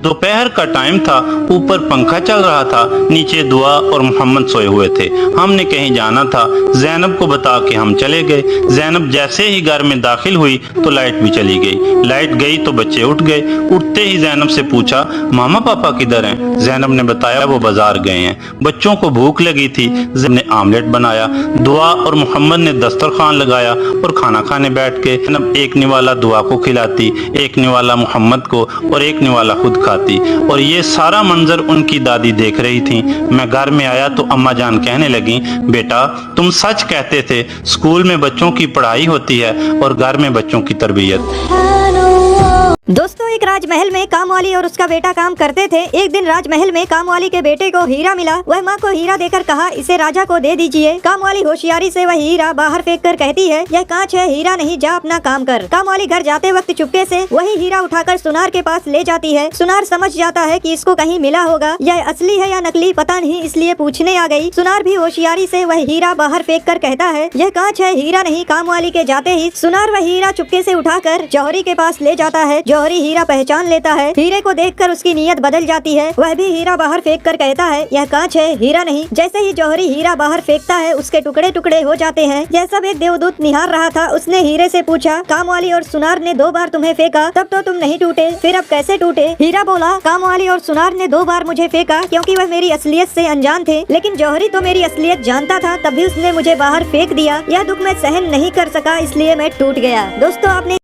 दोपहर का टाइम था। ऊपर पंखा चल रहा था, नीचे दुआ और मोहम्मद सोए हुए थे। हमने कहीं जाना था, जैनब को बता के हम चले गए। जैनब जैसे ही घर में दाखिल हुई तो लाइट भी चली गई। लाइट गई तो बच्चे उठ गए। उठते ही जैनब से पूछा, मामा पापा किधर हैं? जैनब ने बताया वो बाजार गए हैं। बच्चों को भूख लगी थी, जैनब ने आमलेट बनाया। दुआ और मोहम्मद ने दस्तरखान लगाया और खाना खाने बैठ के जैनब एक निवाला दुआ को खिलाती, एक निवाला मोहम्मद को और एक निवाला खुद खाती। और ये सारा मंजर उनकी दादी देख रही थी। मैं घर में आया तो अम्मा जान कहने लगी, बेटा तुम सच कहते थे, स्कूल में बच्चों की पढ़ाई होती है और घर में बच्चों की तरबियत। दोस्तों, एक राजमहल में कामवाली और उसका बेटा काम करते थे। एक दिन राजमहल में कामवाली के बेटे को हीरा मिला। वह माँ को हीरा देकर कहा, इसे राजा को दे दीजिए। कामवाली होशियारी से वह हीरा बाहर फेंक कर कहती है, यह कांच है, हीरा नहीं, जा अपना काम कर। कामवाली घर जाते वक्त चुपके से वही हीरा उठाकर सुनार के पास ले जाती है। सुनार समझ जाता है कि इसको कहीं मिला होगा, यह असली है या नकली पता नहीं, इसलिए पूछने आ गई। सुनार भी होशियारी से वह हीरा बाहर फेंक कर कहता है, यह कांच है, हीरा नहीं। कामवाली के जाते ही सुनार वह हीरा चुपके से उठाकर जौहरी के पास ले जाता है। जौहरी हीरा पहचान लेता है। हीरे को देखकर उसकी नीयत बदल जाती है। वह भी हीरा बाहर फेंक कर कहता है, यह कांच है, हीरा नहीं। जैसे ही जौहरी हीरा बाहर फेंकता है, उसके टुकड़े टुकड़े हो जाते हैं। यह सब एक देवदूत निहार रहा था। उसने हीरे से पूछा, कामवाली और सुनार ने 2 बार तुम्हें फेंका, तब तो तुम नहीं टूटे, फिर अब कैसे टूटे? हीरा बोला, कामवाली और सुनार ने 2 बार मुझे फेंका क्योंकि वह मेरी असलियत से अनजान थे, लेकिन जौहरी तो मेरी असलियत जानता था, तब भी उसने मुझे बाहर फेंक दिया। यह दुख मैं सहन नहीं कर सका, इसलिए मैं टूट गया। दोस्तों, आपने